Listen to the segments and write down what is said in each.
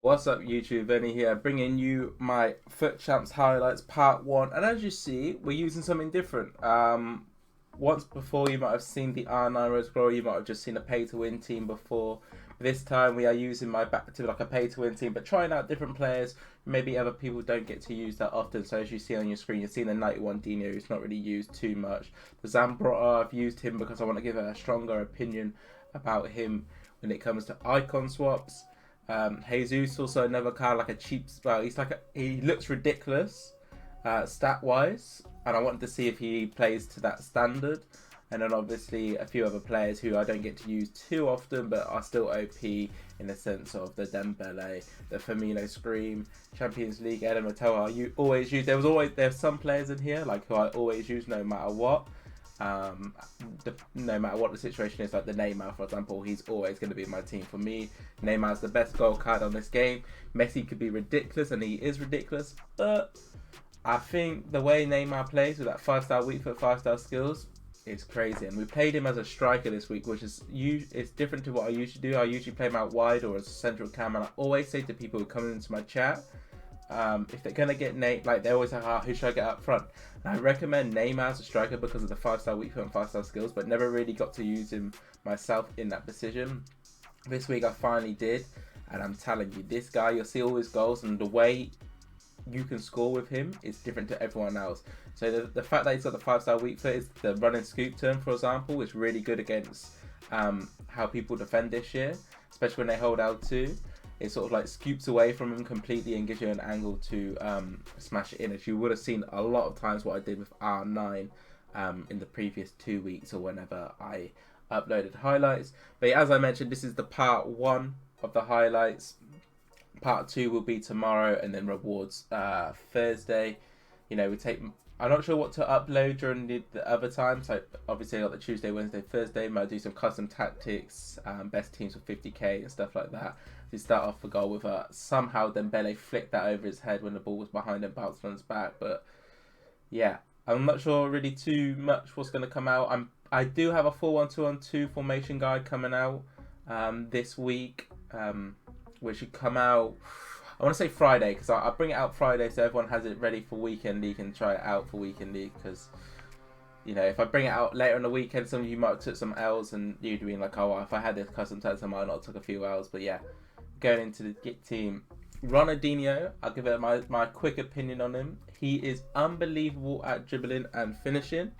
What's up YouTube, Venny here, bringing you my Foot Champs highlights part 1. And as you see, we're using something different. Once before you might have seen the R9 Rose Glory, you might have just seen a pay to win team before. This time we are using my back to like a pay to win team, but trying out different players. Maybe other people don't get to use that often. So as you see on your screen, you're seeing the 91 Dino, who's not really used too much. The Zambrotta, I've used him because I want to give a stronger opinion about him when it comes to icon swaps. Jesus also another card like a cheap. Well, he looks ridiculous, stat wise, and I wanted to see if he plays to that standard. And then obviously a few other players who I don't get to use too often, but are still OP in the sense of the Dembele, the Firmino Scream, Champions League, Eden Mateo. You always use. There's some players in here like who I always use no matter what. No matter what the situation is, like the Neymar, for example, he's always going to be my team. For me, Neymar's the best goal card on this game. Messi could be ridiculous, and he is ridiculous, but I think the way Neymar plays with that 5-star weak foot, 5-star skills is crazy. And we played him as a striker this week, which is it's different to what I usually do. I usually play him out wide or as a central cam, and I always say to people who come into my chat, if they're gonna get Nate, like they always say, who should I get up front? And I recommend Neymar as a striker because of the 5-star weak foot and 5-star skills, but never really got to use him myself in that position. This week I finally did, and I'm telling you, this guy, you'll see all his goals, and the way you can score with him is different to everyone else. So the fact that he's got the 5-star weak foot is the run and scoop turn, for example, is really good against how people defend this year, especially when they hold L2. It sort of like scoops away from him completely and gives you an angle to smash it in. As you would have seen a lot of times what I did with R9 in the previous 2 weeks or whenever I uploaded highlights. But yeah, as I mentioned, this is the part 1 of the highlights. Part 2 will be tomorrow, and then rewards Thursday. You know, I'm not sure what to upload during the other times. So obviously I got the Tuesday, Wednesday, Thursday. Might do some custom tactics, best teams for 50k and stuff like that. To start off the goal with somehow Dembele flicked that over his head when the ball was behind him, bounced on his back. But yeah, I'm not sure really too much what's going to come out. I do have a 4-1-2-on-2 formation guide coming out this week, which should come out. I want to say Friday because I'll bring it out Friday so everyone has it ready for Weekend League and try it out for Weekend League. Because you know, if I bring it out later on the weekend, some of you might have took some L's and you'd be like, oh, well, if I had this custom test, I might not have took a few L's. But yeah, going into the Git team, Ronaldinho, I'll give it my quick opinion on him. He is unbelievable at dribbling and finishing.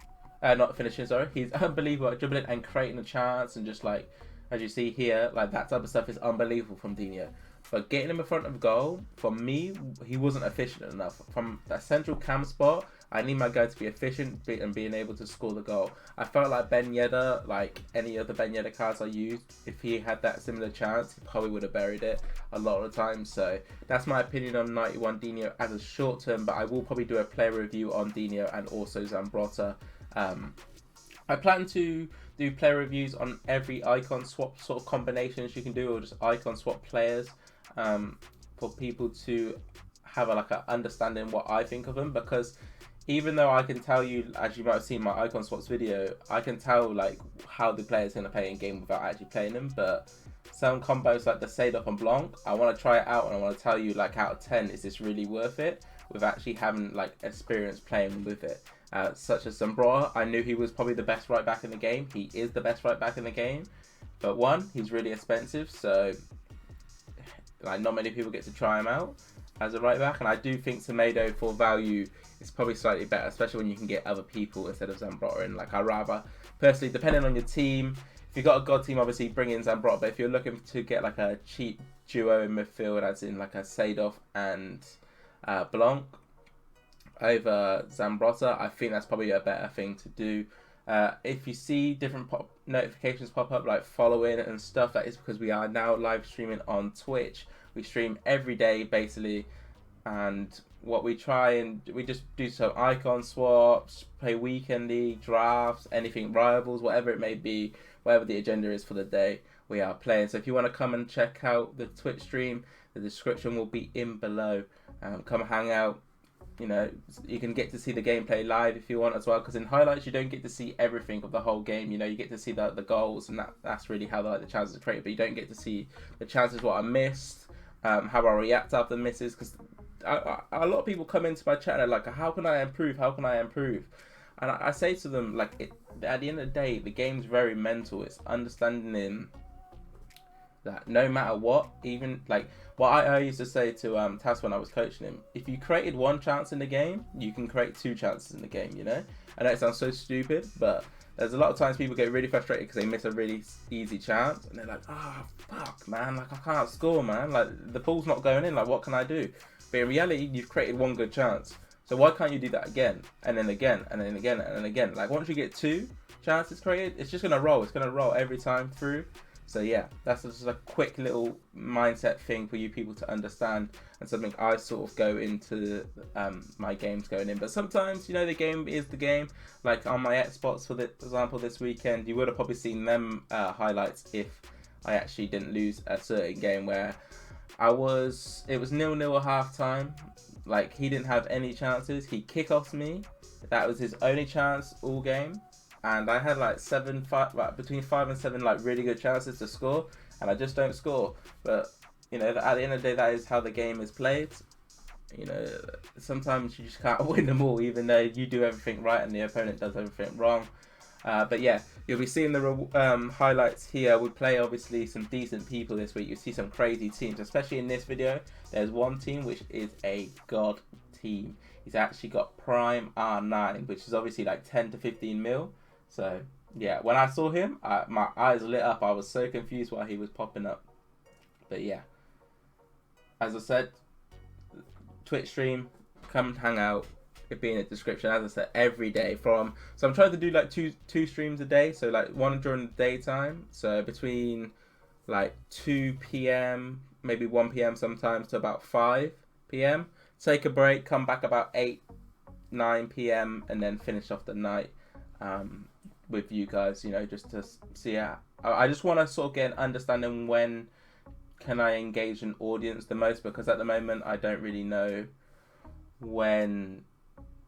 Not finishing, sorry. He's unbelievable at dribbling and creating a chance, and just like, as you see here, like that type of stuff is unbelievable from Dino. But getting him in front of goal, for me, he wasn't efficient enough. From that central cam spot, I need my guy to be efficient and being able to score the goal. I felt like Ben Yedder, like any other Ben Yedder cards I used, if he had that similar chance, he probably would have buried it a lot of the time. So that's my opinion on 91 Dino as a short term, but I will probably do a player review on Dino and also Zambrotta. I plan to do player reviews on every icon swap sort of combinations you can do, or just icon swap players, for people to have like a understanding what I think of them. Because even though I can tell you, as you might have seen my icon swaps video, I can tell like how the player's going to play in game without actually playing them. But some combos like the Seedorf and Blanc, I want to try it out and I want to tell you, like, out of 10, is this really worth it with actually having like experience playing with it. Such as Zambrotta, I knew he was probably the best right back in the game. He is the best right back in the game. But one, he's really expensive, so like not many people get to try him out as a right back. And I do think Tomato for value is probably slightly better, especially when you can get other people instead of Zambrotta in. Like, I rather, personally, depending on your team, if you've got a god team, obviously bring in Zambrotta. But if you're looking to get like a cheap duo in midfield, as in like a Seedorf and Blanc over Zambrotta, I think that's probably a better thing to do. If you see different notifications pop up, like following and stuff, that is because we are now live streaming on Twitch. We stream every day basically, and what we try and we just do some icon swaps, play weekend league, drafts, anything, rivals, whatever it may be, whatever the agenda is for the day, we are playing. So if you want to come and check out the Twitch stream, the description will be in below. Come hang out. You know, you can get to see the gameplay live if you want as well, because in highlights you don't get to see everything of the whole game. You know, you get to see the goals, and that's really how the chances are created, but you don't get to see the chances, what I missed, how I react after misses, because a lot of people come into my chat and they're like, how can I improve? How can I improve? And I say to them, like, at the end of the day, the game's very mental. It's understanding that no matter what, even like what I used to say to Tas when I was coaching him, if you created one chance in the game, you can create two chances in the game, you know? I know it sounds so stupid, but there's a lot of times people get really frustrated because they miss a really easy chance and they're like, oh, fuck, man, like I can't score, man. Like the ball's not going in, like what can I do? But in reality, you've created one good chance. So why can't you do that again? And then again, and then again, and then again. Like once you get two chances created, it's just going to roll. It's going to roll every time through. So yeah, that's just a quick little mindset thing for you people to understand, and something I sort of go into my games going in. But sometimes, you know, the game is the game. Like on my Xbox, for example, this weekend, you would have probably seen them highlights if I actually didn't lose a certain game where it was 0-0 at half time. Like he didn't have any chances. He kick-offs me. That was his only chance all game. And I had like between 5 and 7 like really good chances to score, and I just don't score. But you know, at the end of the day, that is how the game is played. You know, sometimes you just can't win them all, even though you do everything right and the opponent does everything wrong. But yeah, you'll be seeing the highlights here. We play obviously some decent people this week. You see some crazy teams, especially in this video. There's one team which is a god team. He's actually got prime R9, which is obviously like 10 to 15 mil. So yeah, when I saw him, my eyes lit up. I was so confused why he was popping up. But yeah, as I said, Twitch stream, come hang out. It'll be in the description. As I said, every day so I'm trying to do like two streams a day. So like one during the daytime, so between like 2 p.m. maybe 1 p.m. sometimes to about 5 p.m. Take a break, come back about 9 p.m. and then finish off the night with you guys, you know, just to see how I just want to sort of get an understanding when can I engage an audience the most, because at the moment I don't really know when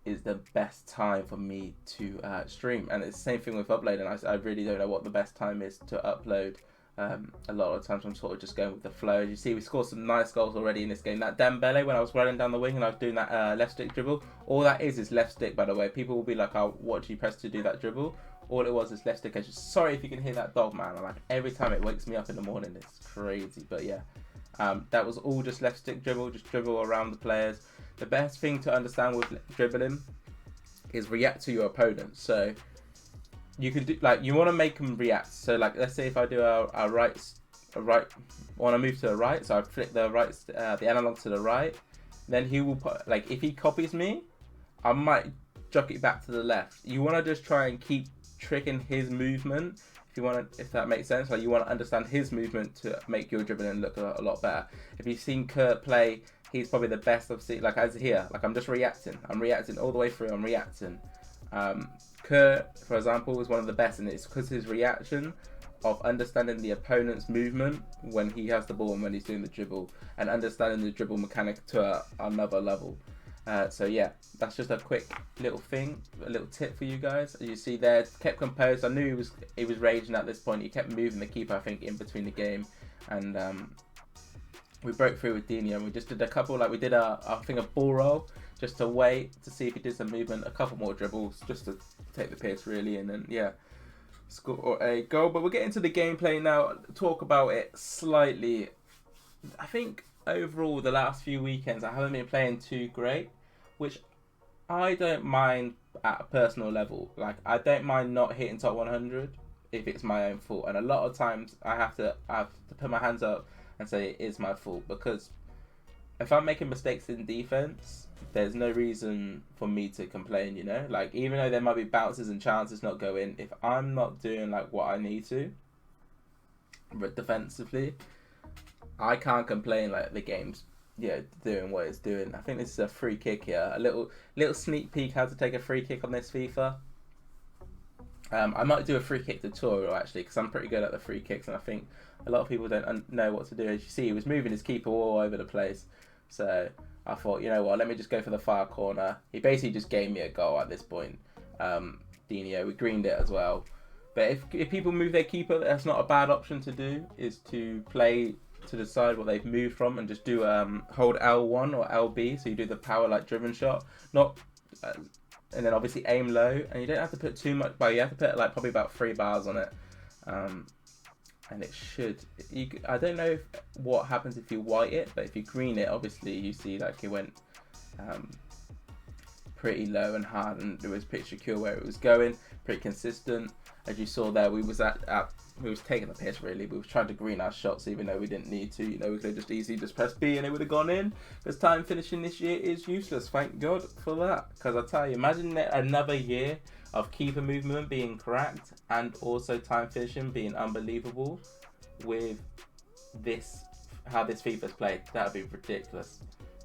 is the best time for me to stream. And it's the same thing with uploading. I really don't know what the best time is to upload. A lot of times I'm sort of just going with the flow. As you see, we scored some nice goals already in this game. That Dembele, when I was running down the wing and I was doing that left stick dribble, all that is left stick, by the way. People will be like, oh, what do you press to do that dribble? All it was is left stick. Sorry if you can hear that dog, man. Like every time it wakes me up in the morning, it's crazy. But yeah, that was all just left stick dribble, just dribble around the players. The best thing to understand with dribbling is react to your opponent. So you can do, like, you want to make them react. So like, let's say if I do a right, want to move to the right, so I flick the right, the analog to the right, then he will put, like, if he copies me, I might jock it back to the left. You want to just try and keep tricking his movement. If that makes sense, like you want to understand his movement to make your dribbling look a lot better. If you've seen Kurt play, he's probably the best I've seen. Like as here, like I'm just reacting. I'm reacting all the way through. I'm reacting. Kurt, for example, is one of the best, and it's because his reaction of understanding the opponent's movement when he has the ball and when he's doing the dribble, and understanding the dribble mechanic to another level. So yeah, that's just a quick little thing, a little tip for you guys. As you see there, kept composed. I knew he was raging at this point. He kept moving the keeper, I think, in between the game, and we broke through with Dini, and we just did a couple, like we did I think a ball roll just to wait to see if he did some movement, a couple more dribbles just to take the piss really, and then yeah, score a goal. But we'll get into the gameplay now, talk about it slightly. I think overall the last few weekends I haven't been playing too great, which I don't mind at a personal level. Like I don't mind not hitting top 100 if it's my own fault, and a lot of times I have to put my hands up and say it is my fault, because if I'm making mistakes in defense, there's no reason for me to complain, you know? Like, even though there might be bounces and chances not going, if I'm not doing, like, what I need to, but defensively, I can't complain, like, the game's, yeah, doing what it's doing. I think this is a free kick here. A little sneak peek how to take a free kick on this FIFA. I might do a free kick tutorial, actually, because I'm pretty good at the free kicks, and I think a lot of people don't know what to do. As you see, he was moving his keeper all over the place. So I thought, you know what, let me just go for the far corner. He basically just gave me a goal at this point. Dino, we greened it as well. But if people move their keeper, that's not a bad option to do, is to play to decide what they've moved from and just do hold L1 or LB, so you do the power like driven shot, not and then obviously aim low, and you don't have to put too much, but you have to put like probably about 3 bars on it, and it should. I don't know what happens if you white it, but if you green it, obviously you see like it went pretty low and hard, and it was pretty secure where it was going, pretty consistent. As you saw there, we was we was taking the piss really. We was trying to green our shots even though we didn't need to. You know, we could have just easily just pressed B and it would have gone in. Because time finishing this year is useless. Thank God for that. Because I tell you, imagine another year of keeper movement being cracked and also time finishing being unbelievable with this, how this FIFA's played. That would be ridiculous.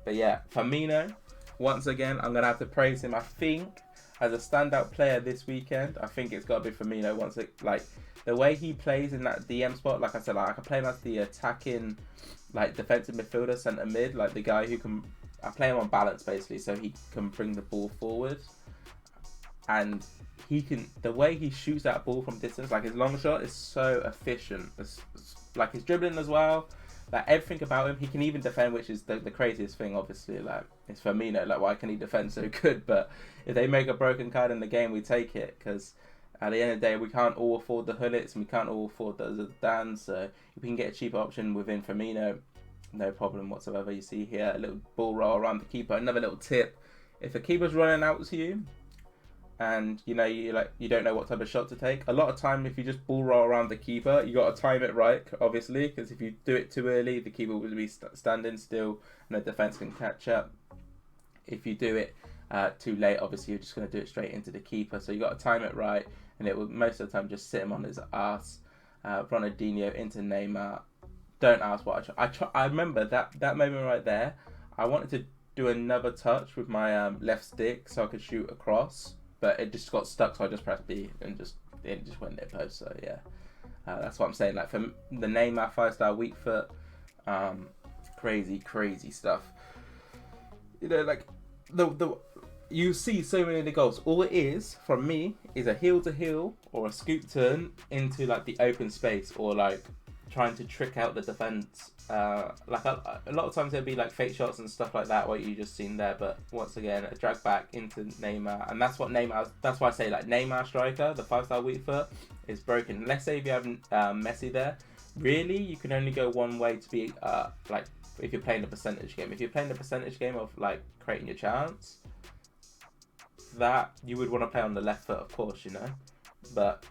But yeah, Firmino, once again, I'm gonna have to praise him. I think as a standout player this weekend, I think it's got to be Firmino. Like the way he plays in that DM spot, like I said, like I can play him as the attacking, like defensive midfielder, centre mid, like the guy who can. I play him on balance basically, so he can bring the ball forward, and he can. The way he shoots that ball from distance, like his long shot, is so efficient. It's like his dribbling as well. Like everything about him, he can even defend, which is the craziest thing. Obviously, like it's Firmino. Like why can he defend so good? But if they make a broken card in the game, we take it, because at the end of the day, we can't all afford the Hullets and we can't all afford the Dans. So if we can get a cheaper option within Firmino, no problem whatsoever. You see here a little ball roll around the keeper. Another little tip: if the keeper's running out to you, and you don't know what type of shot to take, a lot of time if you just ball roll around the keeper, you got to time it right, obviously, because if you do it too early, the keeper will be standing still and the defense can catch up. If you do it too late, obviously you're just going to do it straight into the keeper, so you got to time it right, and it will most of the time just sit him on his ass. Ronaldinho into Neymar. Don't ask what I remember that moment right there. I wanted to do another touch with my left stick so I could shoot across, but it just got stuck, so I just pressed B and it just went near post. So yeah, that's what I'm saying. Like for the Neymar 5-star weak foot, crazy stuff. You know, like the you see so many of the goals. All it is from me is a heel to heel or a scoop turn into like the open space, or like trying to trick out the defense. Like a lot of times there'll be like fake shots and stuff like that, what you just seen there. But once again, a drag back into Neymar, and that's what Neymar. That's why I say like Neymar striker, the 5-star weak foot is broken. Let's say if you have Messi there, really you can only go one way to be like if you're playing the percentage game. If you're playing the percentage game of like creating your chance, that you would want to play on the left foot, of course, you know, but.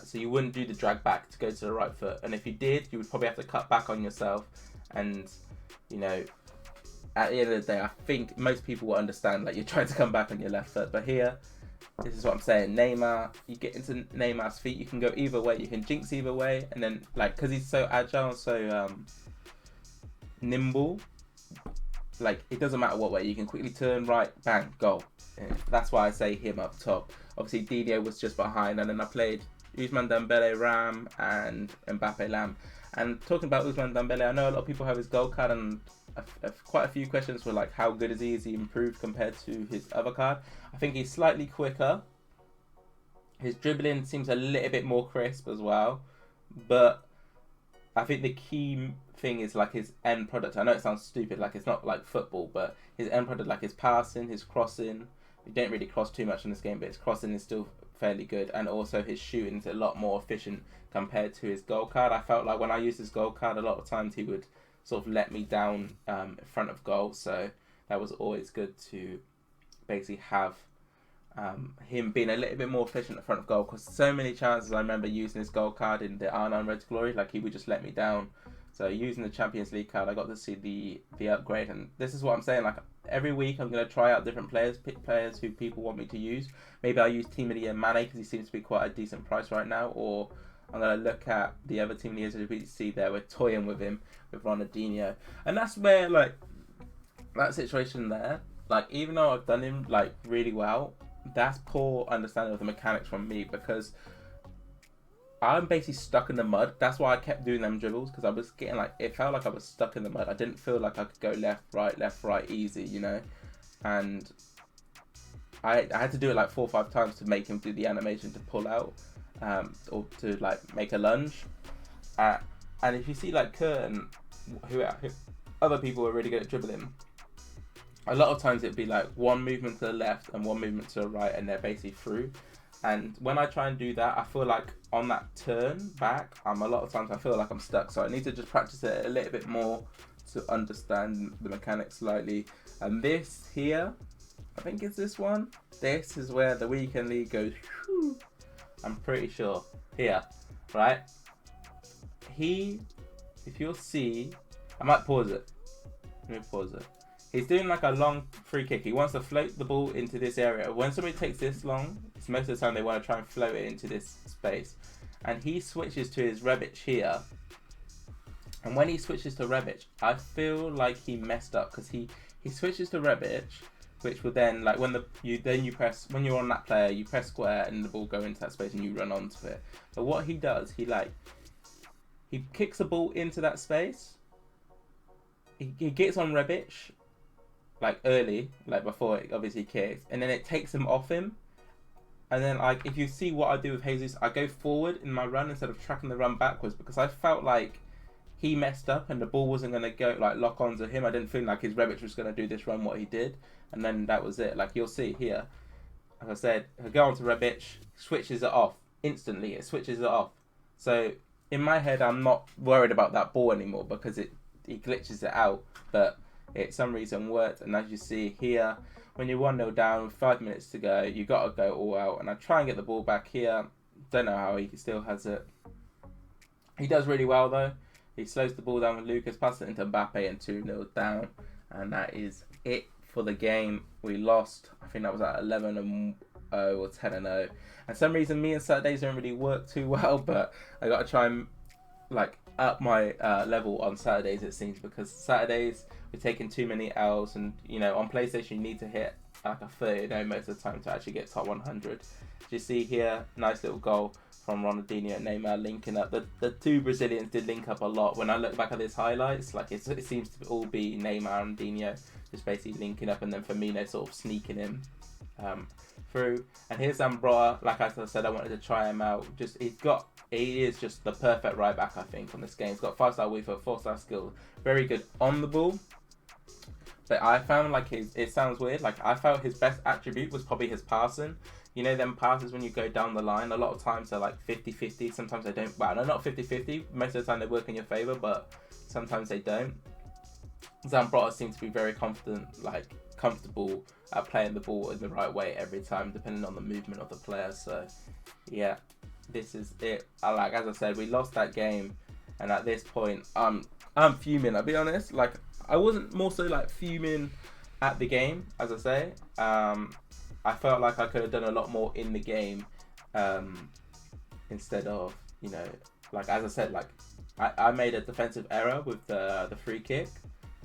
So you wouldn't do the drag back to go to the right foot, and if you did, you would probably have to cut back on yourself. And you know, at the end of the day, I think most people will understand like you're trying to come back on your left foot. But here, this is what I'm saying. Neymar, you get into Neymar's feet, you can go either way. You can jinx either way, and then like because he's so agile and so nimble, like it doesn't matter what way. You can quickly turn right, bang, goal. And that's why I say him up top. Obviously, Didier was just behind, and then I played Ousmane Dembele, Ram, and Mbappe Lam. And talking about Ousmane Dembele, I know a lot of people have his gold card, and quite a few questions were like, how good is he? Is he improved compared to his other card? I think he's slightly quicker. His dribbling seems a little bit more crisp as well. But I think the key thing is like his end product. I know it sounds stupid, like it's not like football, but his end product, like his passing, his crossing. He don't really cross too much in this game, but his crossing is still fairly good, and also his shooting is a lot more efficient compared to his goal card. I felt like when I used his goal card, a lot of times he would sort of let me down in front of goal, so that was always good to basically have him being a little bit more efficient in front of goal, because so many chances I remember using his goal card in the R9 Red Glory, like he would just let me down. So using the Champions League card, I got to see the upgrade, and this is what I'm saying, like every week I'm going to try out different players, pick players who people want me to use. Maybe I'll use Team of the Year Mane because he seems to be quite a decent price right now, or I'm going to look at the other Team of the Years who we see there. We're toying with him, with Ronaldinho. And that's where, like, that situation there, like, even though I've done him, like, really well, that's poor understanding of the mechanics from me, because I'm basically stuck in the mud. That's why I kept doing them dribbles, because I was getting like, it felt like I was stuck in the mud. I didn't feel like I could go left, right easy, you know. And I had to do it like 4 or 5 times to make him do the animation to pull out, or to like make a lunge. And if you see like Kurt and who other people are really good at dribbling, a lot of times it'd be like one movement to the left and one movement to the right, and they're basically through. And when I try and do that, I feel like on that turn back, a lot of times I feel like I'm stuck. So I need to just practice it a little bit more to understand the mechanics slightly. And this here, I think it's this one. This is where the weekend league goes. Whew, I'm pretty sure. Here, right? If you'll see, I might pause it. Let me pause it. He's doing like a long free kick. He wants to float the ball into this area. When somebody takes this long, it's most of the time they want to try and float it into this space. And he switches to his Rebic here. And when he switches to Rebic, I feel like he messed up because he switches to Rebic, which will then like when you're on that player, you press square and the ball go into that space and you run onto it. But what he does, he kicks the ball into that space. He gets on Rebic like early, like before it obviously kicks, and then it takes him off him. And then like if you see what I do with Jesus, I go forward in my run instead of tracking the run backwards because I felt like he messed up and the ball wasn't going to go like lock onto him. I didn't feel like his Rebic was going to do this run what he did, and then that was it. Like you'll see here, as I said, he'll go on to Rebic, switches it off instantly. It switches it off. So in my head, I'm not worried about that ball anymore because he glitches it out, but it some reason worked. And as you see here, when you're 1-0 down with 5 minutes to go, you got to go all out. And I try and get the ball back here. Don't know how he still has it. He does really well though. He slows the ball down with Lucas, passes it into Mbappe, and 2-0 down. And that is it for the game. We lost. I think that was at 11-0 or 10-0. And some reason me and Saturdays don't really work too well, but I got to try and like up my level on Saturdays, it seems, because Saturdays we're taking too many L's, and you know on PlayStation you need to hit like a 30 most of the time to actually get top 100. As you see here, nice little goal from Ronaldinho and Neymar linking up. The two Brazilians did link up a lot. When I look back at his highlights, like it seems to all be Neymar and Ronaldinho just basically linking up, and then Firmino sort of sneaking in through. And here's Zambrotta. Like I said, I wanted to try him out. He is just the perfect right back, I think, on this game. He's got 5-star FIFA, 4-star skill, very good on the ball. But I found like it sounds weird, like I felt his best attribute was probably his passing. You know them passes when you go down the line, a lot of times they're like 50-50, sometimes they don't. Well, no, not 50-50, most of the time they work in your favour, but sometimes they don't. Zambrotta seems to be very comfortable at playing the ball in the right way every time, depending on the movement of the player. So, yeah, this is it. Like as I said, we lost that game, and at this point, I'm fuming. I'll be honest. Like I wasn't more so like fuming at the game, as I say. I felt like I could have done a lot more in the game, instead of like as I said, like I made a defensive error with the free kick.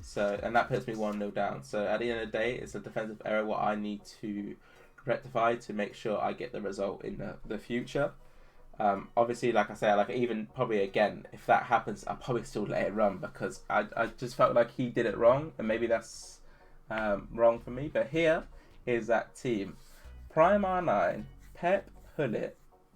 So, and that puts me 1-0 down. So at the end of the day, it's a defensive error what I need to rectify to make sure I get the result in the future. Obviously, like I say, like even probably again, if that happens, I'll probably still let it run because I just felt like he did it wrong, and maybe that's wrong for me. But here is that team: Prime R9, Pep, Hullet,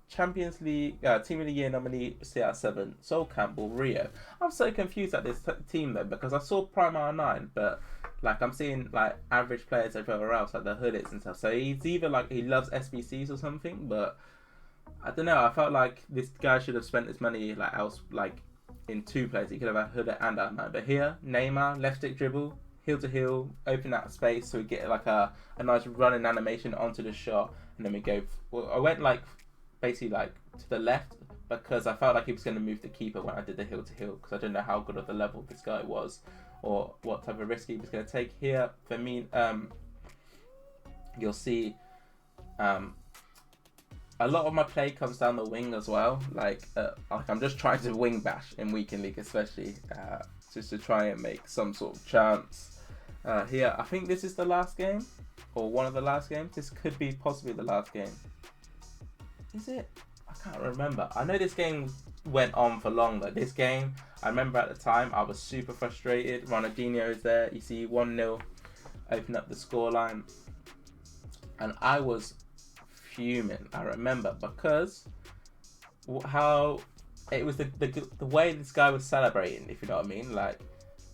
Champions League Team of the Year nominee CR7, Sol Campbell, Rio. I'm so confused at this team though, because I saw Prime R9, but like I'm seeing like average players everywhere else, like the Hullets and stuff. So he's either like he loves SBCs or something, but I don't know. I felt like this guy should have spent his money like else, like in two players. He could have had Hullet and R9, but here Neymar left stick dribble, heel to heel, open that space so we get like a nice running animation onto the shot, and then we go. Well, I went like basically like to the left because I felt like he was going to move the keeper when I did the heel to heel, because I don't know how good of the level this guy was or what type of risk he was going to take here. For me, you'll see a lot of my play comes down the wing as well. Like I'm just trying to wing bash in Weekend League, especially just to try and make some sort of chance. Here, I think this is the last game or one of the last games. This could be possibly the last game. Is it? I can't remember. I know this game went on for long, but this game, I remember at the time, I was super frustrated. Ronaldinho is there. You see 1-0, open up the scoreline. And I was fuming, I remember, because how it was the way this guy was celebrating, if you know what I mean. Like,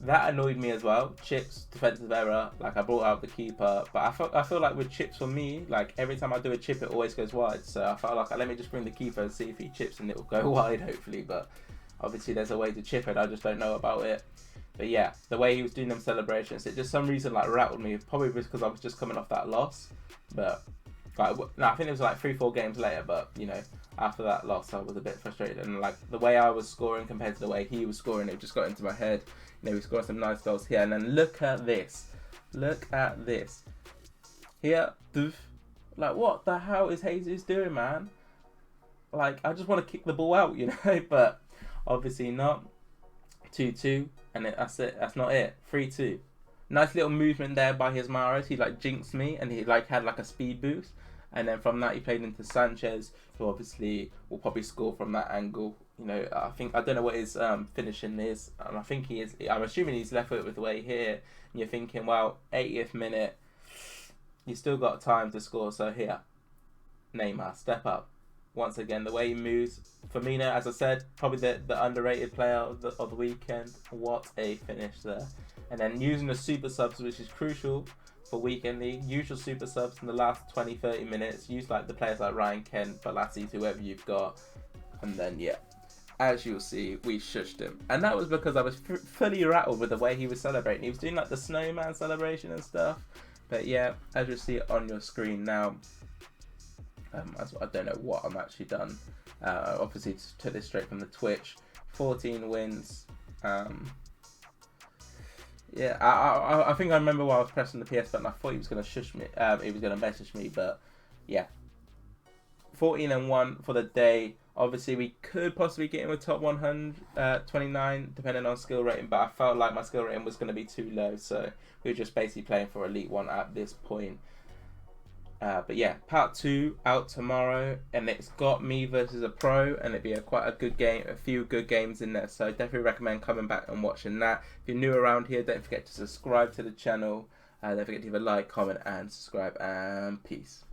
that annoyed me as well. Chips, defensive error. Like, I brought out the keeper, but I feel like with chips for me, like every time I do a chip, it always goes wide. So I felt like let me just bring the keeper and see if he chips and it will go wide, hopefully. But obviously, there's a way to chip it. I just don't know about it. But yeah, the way he was doing them celebrations, it just some reason like rattled me. Probably because I was just coming off that loss. But like, no, I think it was like 3-4 games later. But you know, after that loss, I was a bit frustrated, and like the way I was scoring compared to the way he was scoring, it just got into my head. You know, we scored some nice goals here, and then look at this. Look at this. Here, doof. Like, what the hell is Jesus doing, man? Like, I just want to kick the ball out, you know, but obviously not. 2-2, and that's it. That's not it. 3-2. Nice little movement there by his Mahrez. He like jinxed me, and he like had like a speed boost. And then from that, he played into Sanchez, who obviously will probably score from that angle. You know, I don't know what his finishing is, and I think he is. I'm assuming he's left it with the way here. And you're thinking, well, 80th minute, you still got time to score. So here, Neymar, step up. Once again, the way he moves. Firmino, as I said, probably the underrated player of the weekend. What a finish there. And then using the super subs, which is crucial for weekend league. Usual super subs in the last 20-30 minutes. Use like the players like Ryan Kent, Balassi, whoever you've got. And then, yeah, as you'll see, we shushed him. And that was because I was fully rattled with the way he was celebrating. He was doing like the snowman celebration and stuff. But yeah, as you'll see on your screen now, I don't know what I'm actually done. Obviously, took this straight from the Twitch. 14 wins. Yeah, I think I remember while I was pressing the PS button, I thought he was going to shush me. He was going to message me, but yeah. 14-1 for the day. Obviously, we could possibly get in with top 129, depending on skill rating, but I felt like my skill rating was going to be too low, so we were just basically playing for Elite 1 at this point. But yeah, part 2 out tomorrow, and it's got me versus a pro, and it'd be quite a good game, a few good games in there, so definitely recommend coming back and watching that. If you're new around here, don't forget to subscribe to the channel. Don't forget to leave a like, comment and subscribe, and peace.